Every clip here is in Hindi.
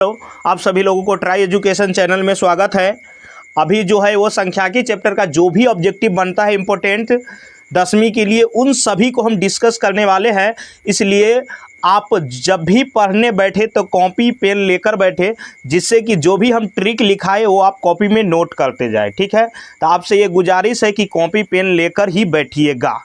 तो आप सभी लोगों को ट्राई एजुकेशन चैनल में स्वागत है। अभी जो है वो संख्याकी चैप्टर का जो भी ऑब्जेक्टिव बनता है इम्पोर्टेंट 10वीं के लिए, उन सभी को हम डिस्कस करने वाले हैं। इसलिए आप जब भी पढ़ने बैठे तो कॉपी पेन लेकर बैठे, जिससे कि जो भी हम ट्रिक लिखाए वो आप कॉपी में नोट करते जाए। ठीक है, तो आपसे ये गुजारिश है कि कॉपी पेन लेकर ही बैठिएगा।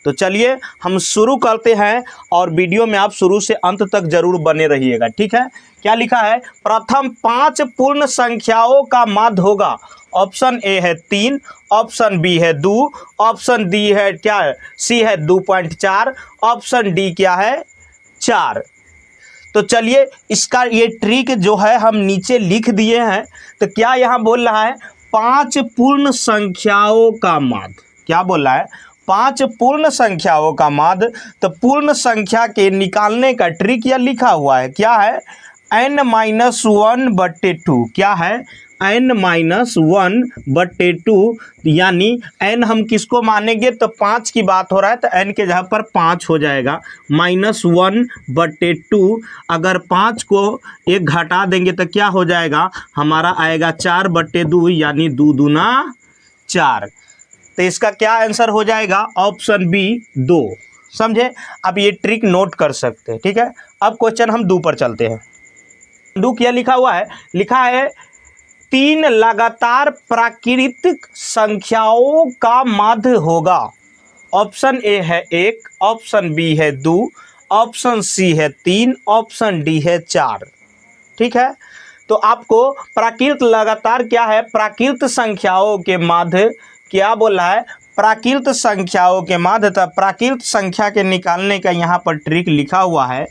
तो चलिए हम शुरू करते हैं और वीडियो में आप शुरू से अंत तक जरूर बने रहिएगा। ठीक है, क्या लिखा है? प्रथम 5 पूर्ण संख्याओं का माध्य होगा। ऑप्शन ए है 3, ऑप्शन बी है 2, ऑप्शन डी है क्या, सी है 2.4, ऑप्शन डी क्या है 4। तो चलिए इसका ये ट्रिक जो है हम नीचे लिख दिए हैं। तो क्या यहाँ बोल रहा है? 5 पूर्ण संख्याओं का माध्य। क्या बोल रहा है? 5 पूर्ण संख्याओं का माध्य। तो पूर्ण संख्या के निकालने का ट्रिक यह लिखा हुआ है, क्या है? n-1/2। क्या है? n-1/2, यानी n हम किसको मानेंगे? तो 5 की बात हो रहा है तो n के जगह पर 5 हो जाएगा। -1/2, अगर 5 को एक घटा देंगे तो क्या हो जाएगा? हमारा आएगा 4/2, यानी 2 दूना 4। तो इसका क्या आंसर हो जाएगा? Option B 2। समझे? अब ये ट्रिक नोट कर सकते हैं। ठीक है, अब क्वेश्चन हम 2 पर चलते हैं। 2 क्या लिखा हुआ है? लिखा है 3 लगातार प्राकृतिक संख्याओं का माध्य होगा। ऑप्शन ए है 1, ऑप्शन बी है 2, ऑप्शन सी है 3, ऑप्शन डी है 4। ठीक है, तो आपको प्राकृत लगातार क्या है? प्राकृत संख्याओं के माध्य क्या बोला है? प्राकृत संख्याओं के माध्य। तब प्राकृत संख्या के निकालने का यहाँ पर ट्रिक लिखा हुआ है,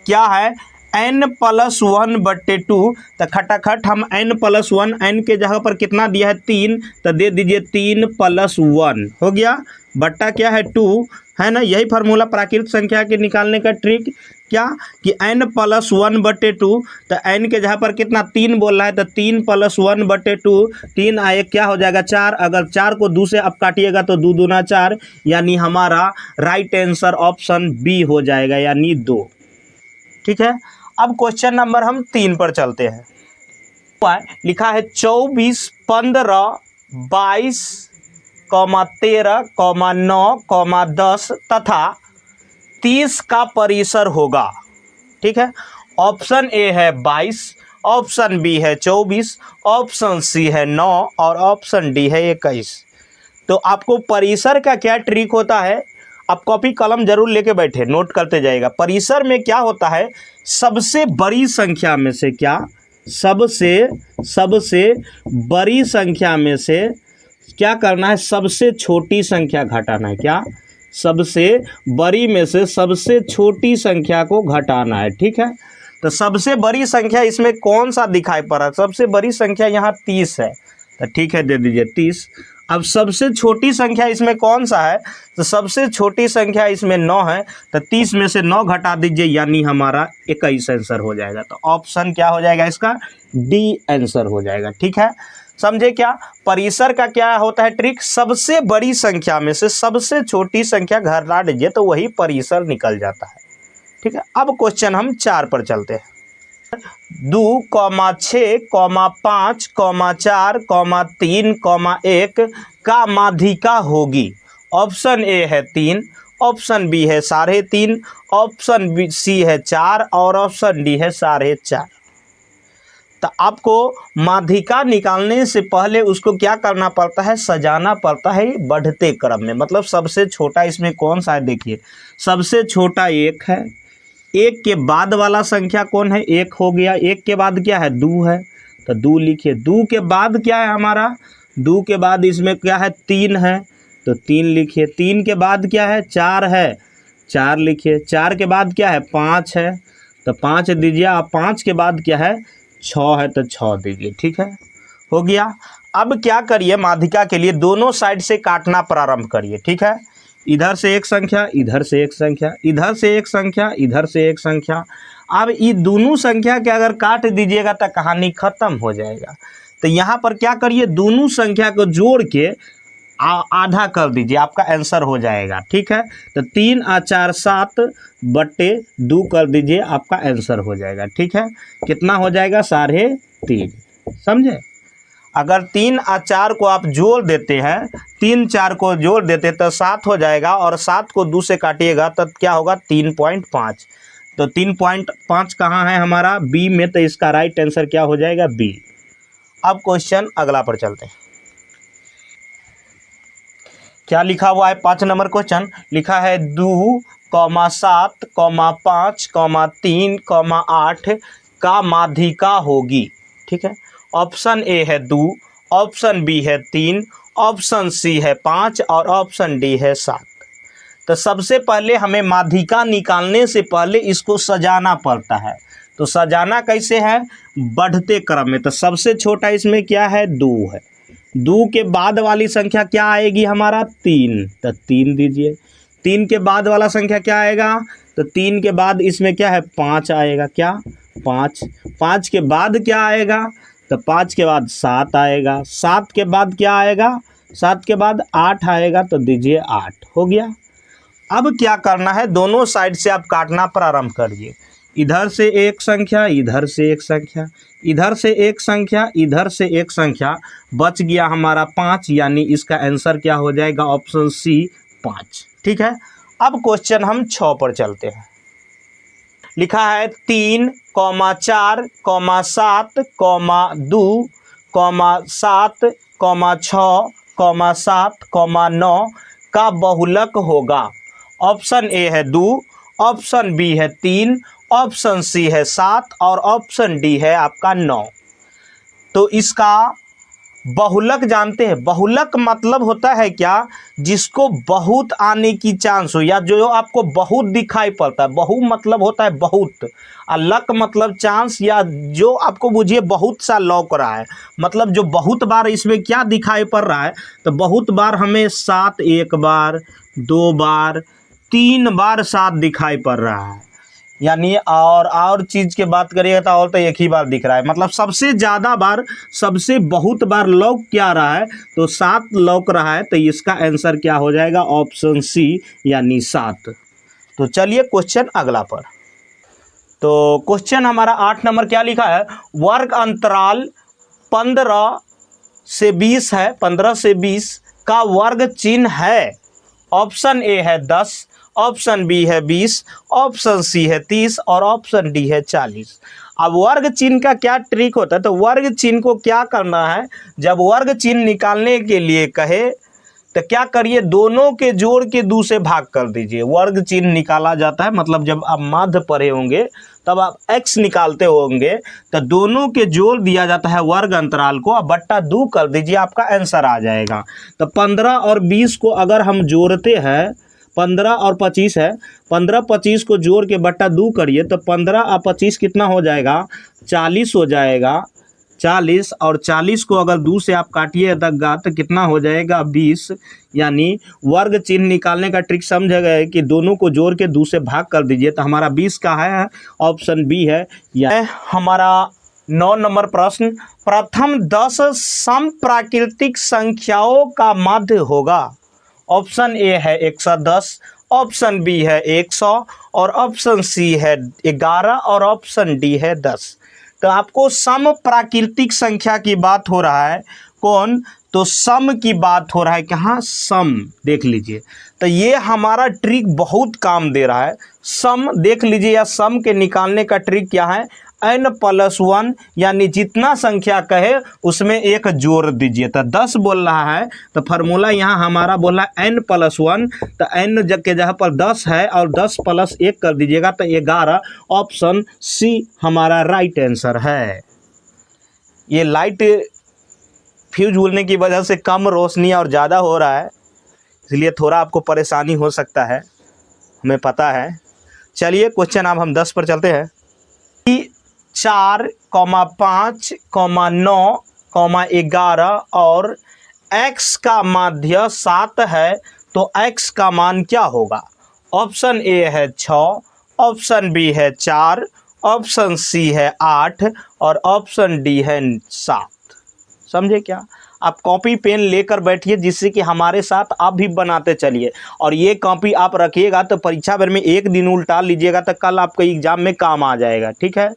क्या है? n+1/2। तो खटाखट हम n+1, n के जगह पर कितना दिया है? 3, तो दे दीजिए 3+1 हो गया, बट्टा क्या है 2, है ना। यही फार्मूला प्राकृत संख्या के निकालने का ट्रिक, क्या कि n+1/2। तो n के जगह पर कितना? 3 बोल रहा है, तो 3+1/2, 3 आए क्या हो जाएगा? 4। अगर 4 को 2 से अब काटिएगा तो 2 दूना 4, यानी हमारा राइट आंसर ऑप्शन बी हो जाएगा, यानी 2। ठीक है, अब क्वेश्चन नंबर हम 3 पर चलते हैं। लिखा है 24, 15, 22, 13, 9, 10 तथा 30 का परिसर होगा। ठीक है, ऑप्शन ए है 22, ऑप्शन बी है 24, ऑप्शन सी है 9 और ऑप्शन डी है 21। तो आपको परिसर का क्या ट्रिक होता है? आप कॉपी कलम जरूर लेके बैठे, नोट करते जाइएगा। परिसर में क्या होता है? सबसे बड़ी संख्या में से क्या, सबसे बड़ी संख्या में से क्या करना है? सबसे छोटी संख्या घटाना है। क्या? सबसे बड़ी में से सबसे छोटी संख्या को घटाना है। ठीक है, तो सबसे बड़ी संख्या इसमें कौन सा दिखाई पड़ रहा है? सबसे बड़ी संख्या यहाँ 30 है, तो ठीक है दे दीजिए 30। अब सबसे छोटी संख्या इसमें कौन सा है? तो सबसे छोटी संख्या इसमें 9 है, तो 30 में से 9 घटा दीजिए, यानी हमारा 21 आंसर हो जाएगा। तो ऑप्शन क्या हो जाएगा इसका? डी आंसर हो जाएगा। ठीक है, समझे क्या? परिसर का क्या होता है ट्रिक? सबसे बड़ी संख्या में से सबसे छोटी संख्या घटा दीजिए तो वही परिसर निकल जाता है। ठीक है, अब क्वेश्चन हम 4 पर चलते हैं। 2, 6, 5, 4, 3, 1 का माध्यिका होगी। ऑप्शन ए है 3, ऑप्शन बी है 3.5, ऑप्शन बी सी है 4 और ऑप्शन डी है 4.5। तो आपको माध्यिका निकालने से पहले उसको क्या करना पड़ता है? सजाना पड़ता है बढ़ते क्रम में। मतलब सबसे छोटा इसमें कौन सा है? देखिए सबसे छोटा 1 है, 1 के बाद वाला संख्या कौन है? 1 हो गया। 1 के बाद क्या है? 2 है, तो 2 लिखिए। 2 के बाद क्या है हमारा? 2 के बाद इसमें क्या है? 3 है, तो 3 लिखिए। 3 के बाद क्या है? 4 है, 4 लिखिए। 4 के बाद क्या है? 5 है, तो 5 दीजिए। अब 5 के बाद क्या है? 6 है, तो 6 दीजिए। ठीक है, हो गया। अब क्या करिए? माध्यिका के लिए दोनों साइड से काटना प्रारंभ करिए। ठीक है, इधर से एक संख्या, इधर से एक संख्या, इधर से एक संख्या, इधर से एक संख्या। अब ये दोनों संख्या के अगर काट दीजिएगा तो कहानी खत्म हो जाएगा। तो यहाँ पर क्या करिए? दोनों संख्या को जोड़ के आधा कर दीजिए, आपका आंसर हो जाएगा। ठीक है, तो 3 और 4 7 बटे 2 कर दीजिए, आपका आंसर हो जाएगा। ठीक है, कितना हो जाएगा? 3.5। समझे? अगर 3 और 4 को आप जोड़ देते हैं, 3 4 को जोड़ देते तो 7 हो जाएगा, और 7 को 2 से काटिएगा तो क्या होगा? 3.5। तो 3.5 कहाँ है हमारा? बी में। तो इसका राइट आंसर क्या हो जाएगा? बी। अब क्वेश्चन अगला पर चलते हैं। क्या लिखा हुआ है? 5 नंबर क्वेश्चन लिखा है 2, 7, 5, 3, 8 का माध्यिका होगी। ठीक है, ऑप्शन ए है 2, ऑप्शन बी है 3, ऑप्शन सी है 5 और ऑप्शन डी है 7। तो सबसे पहले हमें माध्यिका निकालने से पहले इसको सजाना पड़ता है। तो सजाना कैसे है? बढ़ते क्रम में। तो सबसे छोटा इसमें क्या है? 2 है। 2 के बाद वाली संख्या क्या आएगी हमारा? 3। तो 3 दीजिए। 3 के बाद वाला संख्या क्या आएगा? तो 3 के बाद इसमें क्या है? 5 आएगा। क्या? 5। 5 के बाद क्या आएगा? तो 5 के बाद 7 आएगा। 7 के बाद क्या आएगा? 7 के बाद 8 आएगा। तो दीजिए 8। हो गया। अब क्या करना है? दोनों साइड से आप काटना प्रारंभ करिए। इधर से एक संख्या, इधर से एक संख्या, इधर से एक संख्या, इधर से एक संख्या, बच गया हमारा 5, यानी इसका आंसर क्या हो जाएगा? Option C 5। ठीक है, अब क्वेश्चन हम 6 पर चलते हैं। लिखा है 3, 4, 7, 2, 7, 6, 7, 9 का बहुलक होगा। ऑप्शन ए है 2, ऑप्शन बी है 3, ऑप्शन सी है 7 और ऑप्शन डी है आपका 9। तो इसका बहुलक जानते हैं? बहुलक मतलब होता है क्या? जिसको बहुत आने की चांस हो, या जो आपको बहुत दिखाई पड़ता है। बहु मतलब होता है बहुत, और लक मतलब चांस, या जो आपको बुझिए बहुत सा लौक रहा है। मतलब जो बहुत बार इसमें क्या दिखाई पड़ रहा है? तो बहुत बार हमें 7 एक बार, 2 बार, 3 बार 7 दिखाई पड़ रहा है। यानी और चीज़ की बात करिएगा तो और तो एक ही बार दिख रहा है। मतलब सबसे ज़्यादा बार, सबसे बहुत बार लौक क्या रहा है? तो 7 लौक रहा है। तो इसका आंसर क्या हो जाएगा? ऑप्शन सी, यानी 7। तो चलिए क्वेश्चन अगला पर। तो क्वेश्चन हमारा 8 नंबर क्या लिखा है? वर्ग अंतराल 15 से 20 है। 15 से 20 का वर्ग चिन्ह है। ऑप्शन ए है 10, ऑप्शन बी है 20, ऑप्शन सी है 30 और ऑप्शन डी है 40। अब वर्ग चिन्ह का क्या ट्रिक होता है? तो वर्ग चिन्ह को क्या करना है? जब वर्ग चिन्ह निकालने के लिए कहे तो क्या करिए? दोनों के जोड़ के 2 से भाग कर दीजिए। वर्ग चिन्ह निकाला जाता है, मतलब जब आप माध्य पढ़े होंगे तब आप x निकालते होंगे, तो दोनों के जोड़ दिया जाता है वर्ग अंतराल को, अब बट्टा 2 कर दीजिए, आपका आंसर आ जाएगा। तो 15 और 20 को अगर हम जोड़ते हैं, 15 और 25 है, 15 25 को जोड़ के बट्टा 2 करिए तो 15 और 25 कितना हो जाएगा? 40 हो जाएगा। 40 और 40 को अगर 2 से आप काटिएगा तो कितना हो जाएगा? 20। यानी वर्ग चिन्ह निकालने का ट्रिक समझ गए कि दोनों को जोड़ के 2 से भाग कर दीजिए। तो हमारा 20 का है, ऑप्शन बी है। यह हमारा 9 नंबर प्रश्न, प्रथम 10 समप्राकृतिक संख्याओं का माध्य होगा। ऑप्शन ए है 110, ऑप्शन बी है 100 और ऑप्शन सी है 11 और ऑप्शन डी है 10। तो आपको सम प्राकृतिक संख्या की बात हो रहा है। कौन? तो सम की बात हो रहा है। कहाँ? सम। देख लीजिए, तो ये हमारा ट्रिक बहुत काम दे रहा है। सम देख लीजिए, या सम के निकालने का ट्रिक क्या है? n+1, यानी जितना संख्या कहे उसमें एक जोड़ दीजिए। तो 10 बोल रहा है तो फार्मूला यहाँ हमारा बोला n+1, तो n के जगह पर 10 है और 10 + 1 कर दीजिएगा तो 11। ऑप्शन सी हमारा राइट आंसर है। ये लाइट फ्यूज उड़ने की वजह से कम रोशनी और ज़्यादा हो रहा है, इसलिए थोड़ा आपको परेशानी हो सकता है, हमें पता है। चलिए क्वेश्चन अब हम 10 पर चलते हैं। 4, 5, 9, 11 और x का माध्य 7 है, तो x का मान क्या होगा? ऑप्शन ए है 6, ऑप्शन बी है 4, ऑप्शन सी है 8 और ऑप्शन डी है 7। समझे क्या? आप कॉपी पेन लेकर बैठिए, जिससे कि हमारे साथ आप भी बनाते चलिए। और ये कॉपी आप रखिएगा तो परीक्षा भर में एक दिन उल्टा लीजिएगा तो कल आपके एग्जाम में काम आ जाएगा, ठीक है।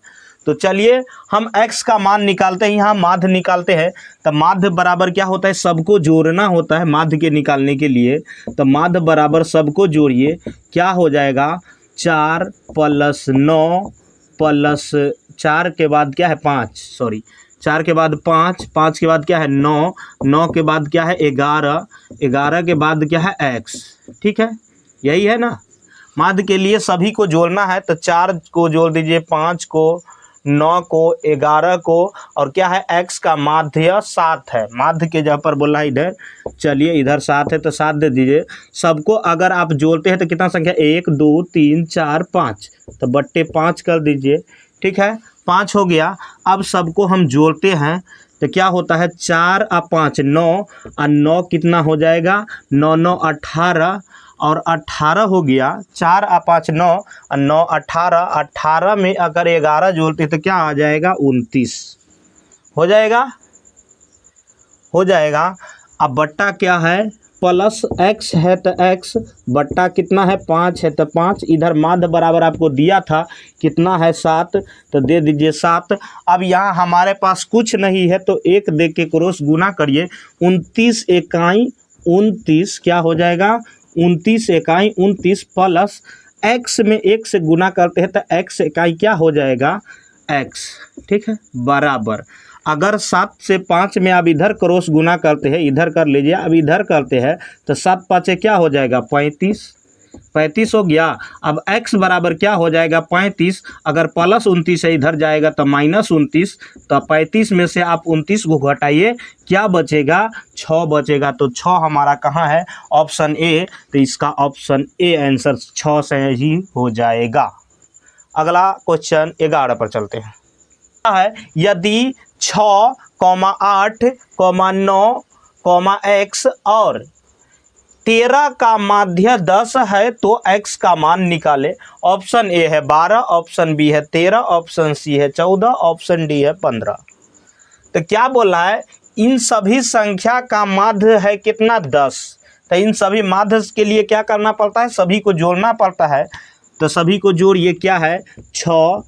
तो चलिए हम x का मान निकालते हैं, यहाँ माध्य निकालते हैं। तो माध्य बराबर क्या होता है, सबको जोड़ना होता है माध्य के निकालने के लिए। तो माध्य बराबर सबको जोड़िए, क्या हो जाएगा 4 + 9 प्लस 4 के बाद क्या है 5, सॉरी 4 के बाद 5, 5 के बाद क्या है 9, 9 के बाद क्या है 11, 11 के बाद क्या है x, ठीक है, यही है ना। माध्य के लिए सभी को जोड़ना है, तो 4 को जोड़ दीजिए, 5 को, 9 को, 11 को, और क्या है x का माध्य 7 है। माध्य के जगह पर बोला है इधर, चलिए इधर 7 है तो 7 दे दीजिए। सबको अगर आप जोड़ते हैं तो कितना संख्या 1 2 3 4 5, तो बट्टे 5 कर दीजिए, ठीक है, 5 हो गया। अब सबको हम जोड़ते हैं तो क्या होता है 4 और 5 9, और 9 कितना हो जाएगा 9 9 18, और 18 हो गया। 4 और 5 9, और 9 18, 18 में अगर 11 जोड़ते तो क्या आ जाएगा 29 हो जाएगा, हो जाएगा। अब बट्टा क्या है, प्लस x है तो x, बट्टा कितना है 5 है तो 5, इधर माध्य बराबर आपको दिया था कितना है 7, तो दे दीजिए 7। अब यहाँ हमारे पास कुछ नहीं है तो 1 दे के क्रॉस गुना करिए, 29 इकाई 29 क्या हो जाएगा 29 इकाई 29, प्लस x में 1 से गुना करते हैं तो x इकाई क्या हो जाएगा x, ठीक है, बराबर। अगर 7 से 5 में आप इधर क्रॉस गुना करते हैं, इधर कर लीजिए, अब इधर करते हैं तो 7 5 क्या हो जाएगा 35, 35 हो गया। अब x बराबर क्या हो जाएगा 35, अगर प्लस 29 है इधर जाएगा तो -29, तो 35 में से आप 29 को घटाइए, क्या बचेगा 6 बचेगा। तो 6 हमारा कहाँ है, ऑप्शन ए, तो इसका ऑप्शन ए आंसर 6 से ही हो जाएगा। अगला क्वेश्चन 11 पर चलते हैं। है यदि 6, 8, 9, x और 13 का माध्य 10 है तो x का मान निकाले। ऑप्शन ए है 12, ऑप्शन बी है 13, ऑप्शन सी है 14, ऑप्शन डी है 15। तो क्या बोला है, इन सभी संख्या का माध्य है कितना 10, तो इन सभी माध्य के लिए क्या करना पड़ता है, सभी को जोड़ना पड़ता है। तो सभी को जोड़िए, क्या है 6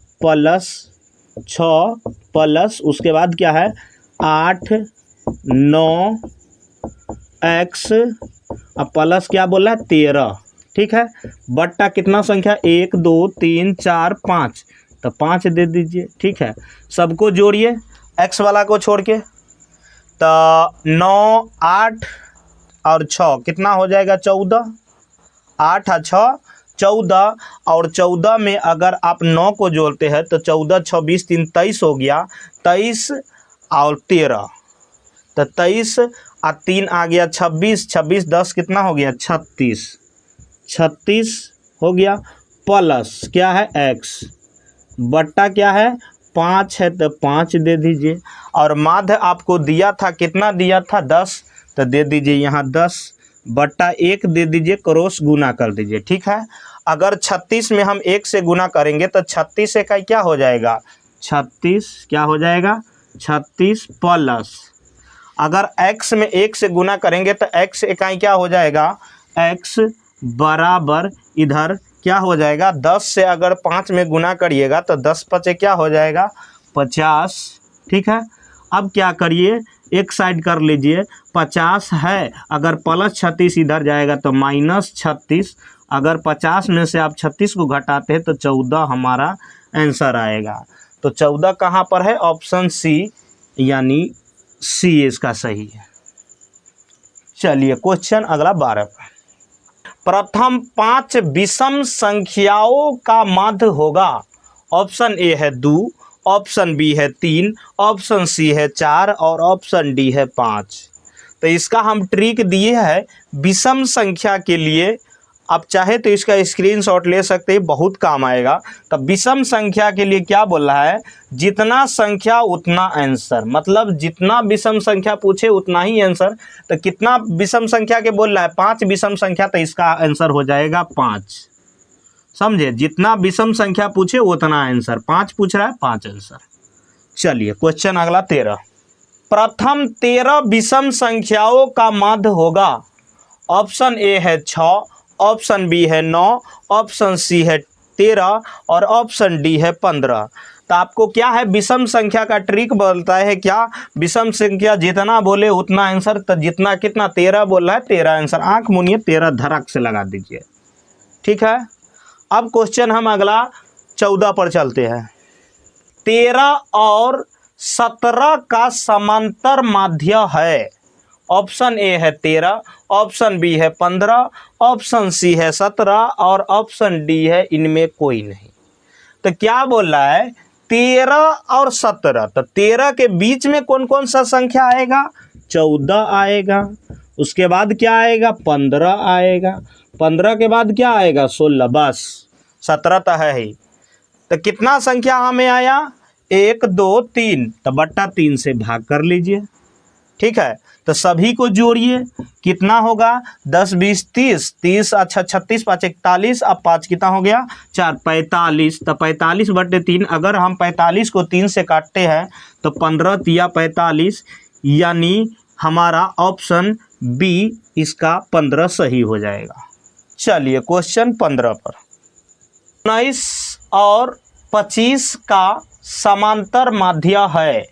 प्लस उसके बाद क्या है 8 9 x, अब प्लस क्या बोला है 13, ठीक है, बट्टा कितना संख्या 1 2 3 4 5, तो 5 दे दीजिए, ठीक है। सबको जोड़िए x वाला को छोड़ के, तो 9 8 और 6 कितना हो जाएगा 14, 8 और 6 14, और 14 में अगर आप 9 को जोड़ते हैं तो 14 6 20 3 23 हो गया, 23 और 13, तो 23 और 3 आ गया 26, 26 10 कितना हो गया 36, 36 हो गया, प्लस क्या है x, बट्टा क्या है 5 है तो 5 दे दीजिए, और माध्य आपको दिया था कितना दिया था 10, तो दे दीजिए यहाँ 10, बट्टा 1 दे दीजिए, क्रॉस गुना कर दीजिए, ठीक है। अगर 36 में हम 1 से गुना करेंगे तो 36 इकाई क्या हो जाएगा 36, क्या हो जाएगा 36, प्लस अगर x में 1 से गुना करेंगे तो x इकाई क्या हो जाएगा x बराबर, इधर क्या हो जाएगा 10 से अगर 5 में गुना करिएगा तो 10 5 क्या हो जाएगा 50, ठीक है। अब क्या करिए, एक साइड कर लीजिए, 50 है, अगर प्लस 36 इधर जाएगा तो -36, अगर 50 में से आप 36 को घटाते हैं तो 14 हमारा आंसर आएगा। तो 14 कहाँ पर है, ऑप्शन सी, यानी सी इसका सही है। चलिए क्वेश्चन अगला 12 पर। प्रथम 5 विषम संख्याओं का माध्य होगा। ऑप्शन ए है 2, ऑप्शन बी है 3, ऑप्शन सी है 4, और ऑप्शन डी है 5। तो इसका हम ट्रिक दिए है विषम संख्या के लिए, आप चाहे तो इसका स्क्रीनशॉट ले सकते हैं, बहुत काम आएगा। तो विषम संख्या के लिए क्या बोल रहा है, जितना संख्या उतना आंसर, मतलब जितना विषम संख्या पूछे उतना ही आंसर। तो कितना विषम संख्या के बोल रहा है 5 विषम संख्या, तो इसका आंसर हो जाएगा 5, समझे, जितना विषम संख्या पूछे उतना आंसर, 5 पूछ रहा है 5 आंसर। चलिए क्वेश्चन अगला 13। प्रथम 13 विषम संख्याओं का मध्य होगा। ऑप्शन ए है 6, ऑप्शन बी है 9, ऑप्शन सी है 13 और ऑप्शन डी है 15। तो आपको क्या है, विषम संख्या का ट्रिक बोलता है क्या, विषम संख्या जितना बोले उतना आंसर। तो जितना कितना 13 बोल रहा है 13 आंसर। आंख मुनिए 13 धड़क से लगा दीजिए। ठीक है, अब क्वेश्चन हम अगला 14 पर चलते हैं। 13 और 17 का समांतर माध्य है। ऑप्शन ए है 13, ऑप्शन बी है 15, ऑप्शन सी है 17 और ऑप्शन डी है इनमें कोई नहीं। तो क्या बोल रहा है, 13 और 17। तो 13 के बीच में कौन कौन सा संख्या आएगा, 14 आएगा। उसके बाद क्या आएगा, 15 आएगा। 15 के बाद क्या आएगा, 16। बस 17 तो है ही। तो कितना संख्या हमें आया, 1 2 3। तो बट्टा 3 से भाग कर लीजिए। ठीक है, तो सभी को जोड़िए, कितना होगा, 10 20 30, 30 अच्छा 36 5 41, अब 5 कितना हो गया, 4 45। तो 45/3, अगर हम 45 को 3 से काटते हैं तो 15 तिया 45, यानी हमारा ऑप्शन बी इसका 15 सही हो जाएगा। चलिए क्वेश्चन 15 पर। 19 और 25 का समांतर माध्य है।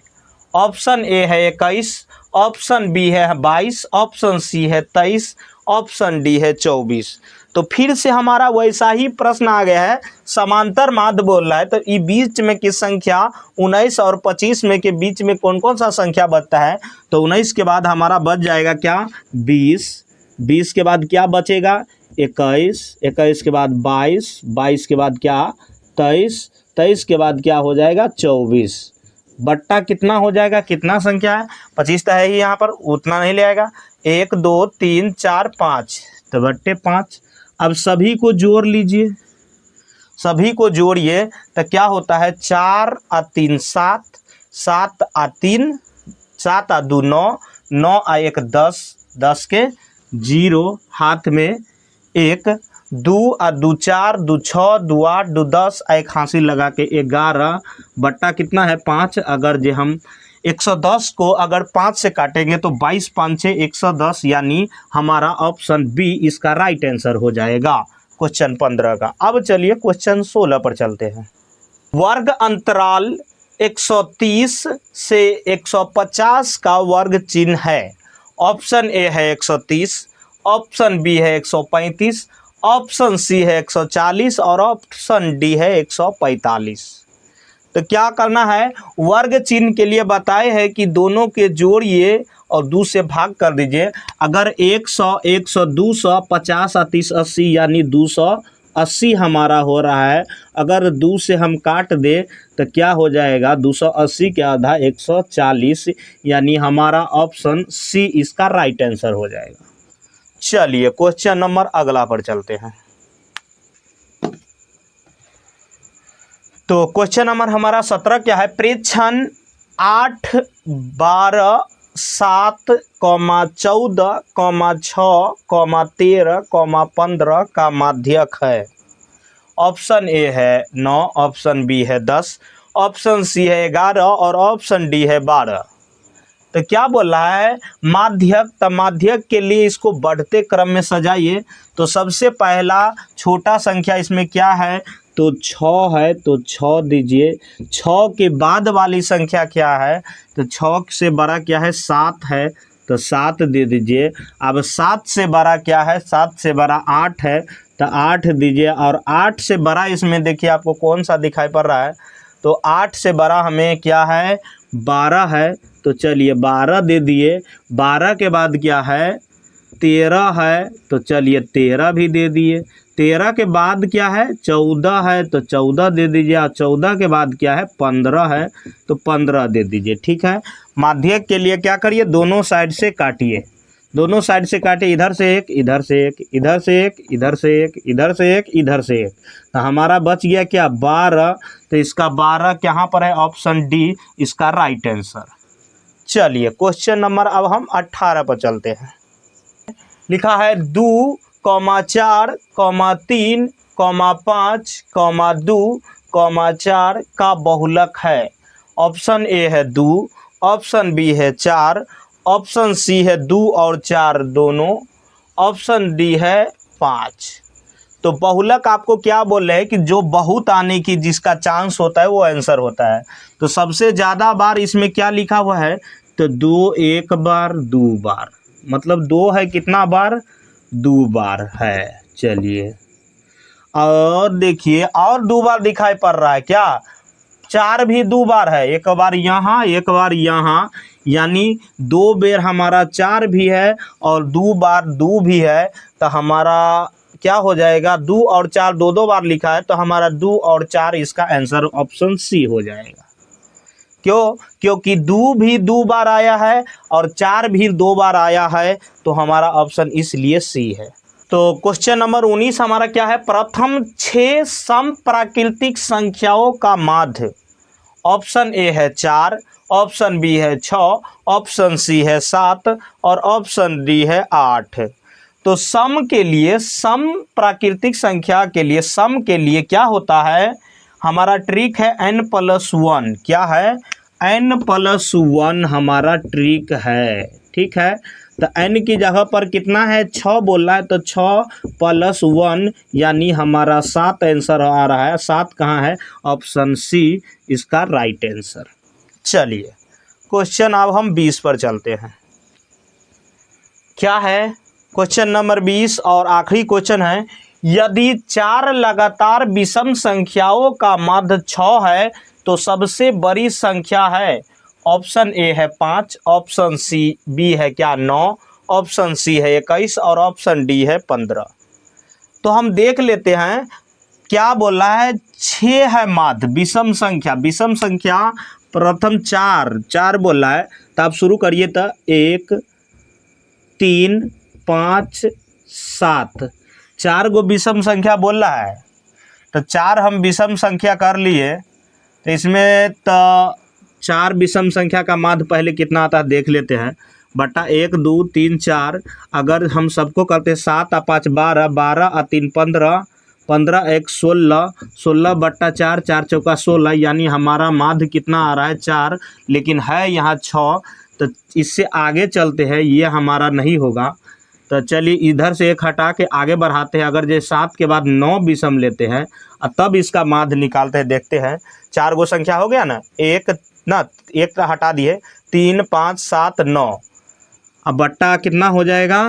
ऑप्शन ए है 21, ऑप्शन बी है 22, ऑप्शन सी है 23, ऑप्शन डी है 24। तो फिर से हमारा वैसा ही प्रश्न आ गया है, समांतर माध्य बोल रहा है। तो ये बीच में की संख्या 19 और 25 में के बीच में कौन कौन सा संख्या बचता है। तो 19 के बाद हमारा बच जाएगा क्या, 20, 20 के बाद क्या बचेगा, 21, 21 के बाद 22, 22 के बाद क्या, 23, 23 के बाद क्या हो जाएगा, 24। बट्टा कितना हो जाएगा, कितना संख्या है, 25 तो है ही यहाँ पर, उतना नहीं ले आएगा। 1 2 3 4 5, तो बट्टे 5। अब सभी को जोड़ लीजिए, सभी को जोड़िए तो क्या होता है, 4 और 3 7, 7 और 3 7 और 2 9, 9 और 1 10, 10 के 0 हाथ में 1, 2 और 2 4, 2 6, 2 8, 2 10, एक हासिल लगा के 11, बट्टा कितना है 5। अगर जो हम 110 को अगर 5 से काटेंगे तो 22 5 6 110, यानी हमारा ऑप्शन बी इसका राइट आंसर हो जाएगा क्वेश्चन 15 का। अब चलिए क्वेश्चन 16 पर चलते हैं। वर्ग अंतराल 130 से 150 का वर्ग चिन्ह है। ऑप्शन ए है 130, ऑप्शन बी है 135, ऑप्शन सी है 140 और ऑप्शन डी है 145। तो क्या करना है, वर्ग चिन्ह के लिए बताए है कि दोनों के जोड़िए और 2 से भाग कर दीजिए। अगर 100 100 200 50 और 30 80, यानी 280 हमारा हो रहा है। अगर 2 से हम काट दे तो क्या हो जाएगा, 280 के आधा 140, यानी हमारा ऑप्शन सी इसका राइट आंसर हो जाएगा। चलिए क्वेश्चन नंबर अगला पर चलते हैं। तो क्वेश्चन नंबर हमारा 17 क्या है, प्रेक्षण 8 12 7 14 6 13 15 का माध्यक है। ऑप्शन ए है 9, ऑप्शन बी है 10, ऑप्शन सी है 11 और ऑप्शन डी है 12। तो क्या बोल रहा है, माध्यक। तो माध्यक के लिए इसको बढ़ते क्रम में सजाइए। तो सबसे पहला छोटा संख्या इसमें क्या है, तो 6 है, तो 6 दीजिए। 6 के बाद वाली संख्या क्या है, तो 6 से बड़ा क्या है, 7 है, तो 7 दे दीजिए। अब 7 से बड़ा क्या है, 7 से बड़ा 8 है, तो 8 दीजिए। और 8 से बड़ा इसमें देखिए आपको कौन सा दिखाई पड़ रहा है, तो 8 से बड़ा हमें क्या है, 12 है, तो चलिए 12 दे दिए। 12 के बाद क्या है, 13 है, तो चलिए 13 भी दे दिए। 13 के बाद क्या है, 14 है, तो 14 दे दीजिए। और 14 के बाद क्या है, 15 है, तो 15 दे दीजिए। ठीक है, माध्यक के लिए क्या करिए, दोनों साइड से काटिए, दोनों साइड से काटिए। इधर से एक, इधर से एक, इधर से एक, इधर से एक, इधर से एक, इधर से एक। तो हमारा बच गया क्या, 12। तो इसका 12 कहाँ पर है, ऑप्शन डी इसका राइट आंसर। चलिए क्वेश्चन नंबर अब हम 18 पर चलते हैं। लिखा है 2, 4, 3, 5, 2, 4 का बहुलक है। ऑप्शन ए है 2, ऑप्शन बी है 4, ऑप्शन सी है 2 और 4 दोनों, ऑप्शन डी है 5। तो बहुलक आपको क्या बोल रहे हैं कि जो बहुत आने की जिसका चांस होता है वो आंसर होता है। तो सबसे ज़्यादा बार इसमें क्या लिखा हुआ है, तो 2 एक बार 2 बार, मतलब 2 है कितना बार, 2 बार है। चलिए और देखिए और 2 बार दिखाई पड़ रहा है क्या, 4 भी 2 बार है, एक बार यहाँ एक बार यहाँ, यानी 2 बेर हमारा 4 भी है और 2 बार 2 भी है। तो हमारा क्या हो जाएगा, 2 और 4 2 बार लिखा है तो हमारा 2 और 4 इसका आंसर ऑप्शन सी हो जाएगा। क्यों, क्योंकि 2 भी 2 बार आया है और 4 भी 2 बार आया है, तो हमारा ऑप्शन इसलिए सी है। तो क्वेश्चन नंबर 19 हमारा क्या है, प्रथम 6 सम प्राकृतिक संख्याओं का माध्य। ऑप्शन ए है 4, ऑप्शन बी है 6, ऑप्शन सी है 7 और ऑप्शन डी है 8। तो सम के लिए, सम प्राकृतिक संख्या के लिए, सम के लिए क्या होता है, हमारा ट्रिक है n+1। क्या है, n+1 हमारा ट्रिक है। ठीक है, तो n की जगह पर कितना है, 6 बोल रहा है, तो 6+1 यानी हमारा 7 आंसर आ रहा है। 7 कहाँ है, ऑप्शन सी इसका राइट आंसर। चलिए क्वेश्चन अब हम 20 पर चलते हैं। क्या है क्वेश्चन नंबर 20 और आखिरी क्वेश्चन है, यदि 4 लगातार विषम संख्याओं का माध्य 6 है तो सबसे बड़ी संख्या है। ऑप्शन ए है 5, ऑप्शन सी बी है क्या 9, ऑप्शन सी है 21 और ऑप्शन डी है 15। तो हम देख लेते हैं क्या बोल रहा है, 6 है माध्य विषम संख्या, विषम संख्या प्रथम 4 बोल रहा है। तो आप शुरू करिए, तो 1 3 5 7, 4 गो विषम संख्या बोल रहा है। तो 4 हम विषम संख्या कर लिए, तो इसमें तो 4 विषम संख्या का माध्य पहले कितना आता है देख लेते हैं, बटा 1 2 3 4। अगर हम सबको करते 7 और 5 12, 12 और 3 15, 15 1 16, 16 बट्टा 4, 4 चौका 16, यानी हमारा माध्य कितना आ रहा है 4, लेकिन है यहाँ 6। तो इससे आगे चलते हैं, ये हमारा नहीं होगा। तो चलिए इधर से एक हटा के आगे बढ़ाते हैं। अगर जो 7 के बाद 9 विषम लेते हैं और तब इसका माध्य निकालते हैं, देखते हैं 4 गो संख्या हो गया ना, एक का हटा दिए, 3 5 7 9। अब बट्टा कितना हो जाएगा,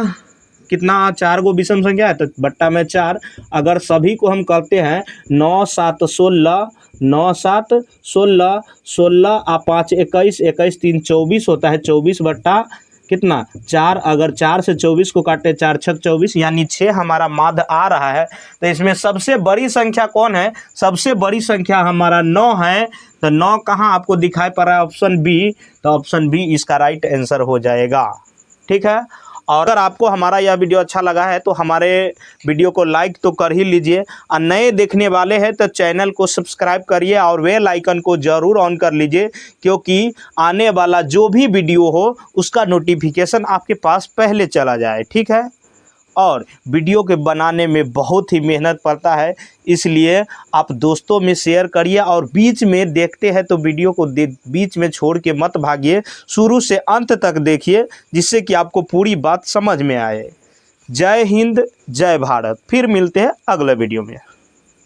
कितना 4 गो विषम संख्या है तो बट्टा में 4। अगर सभी को हम करते हैं 9 7 16, 9 7 16, 16 और 5 21, 21 3 24 होता है, 24 बट्टा कितना 4। अगर 4 से 24 को काटे, 4 6 24, यानी 6 हमारा माध्य आ रहा है। तो इसमें सबसे बड़ी संख्या कौन है, सबसे बड़ी संख्या हमारा 9 है। तो 9 कहाँ आपको दिखाई पड़ रहा है, ऑप्शन बी। तो ऑप्शन बी इसका राइट आंसर हो जाएगा। ठीक है, और अगर आपको हमारा यह वीडियो अच्छा लगा है तो हमारे वीडियो को लाइक तो कर ही लीजिए, और नए देखने वाले हैं तो चैनल को सब्सक्राइब करिए और बेल आइकन को ज़रूर ऑन कर लीजिए, क्योंकि आने वाला जो भी वीडियो हो उसका नोटिफिकेशन आपके पास पहले चला जाए। ठीक है, और वीडियो के बनाने में बहुत ही मेहनत पड़ता है, इसलिए आप दोस्तों में शेयर करिए और बीच में देखते हैं तो वीडियो को बीच में छोड़ के मत भागिए, शुरू से अंत तक देखिए, जिससे कि आपको पूरी बात समझ में आए। जय हिंद, जय भारत। फिर मिलते हैं अगले वीडियो में।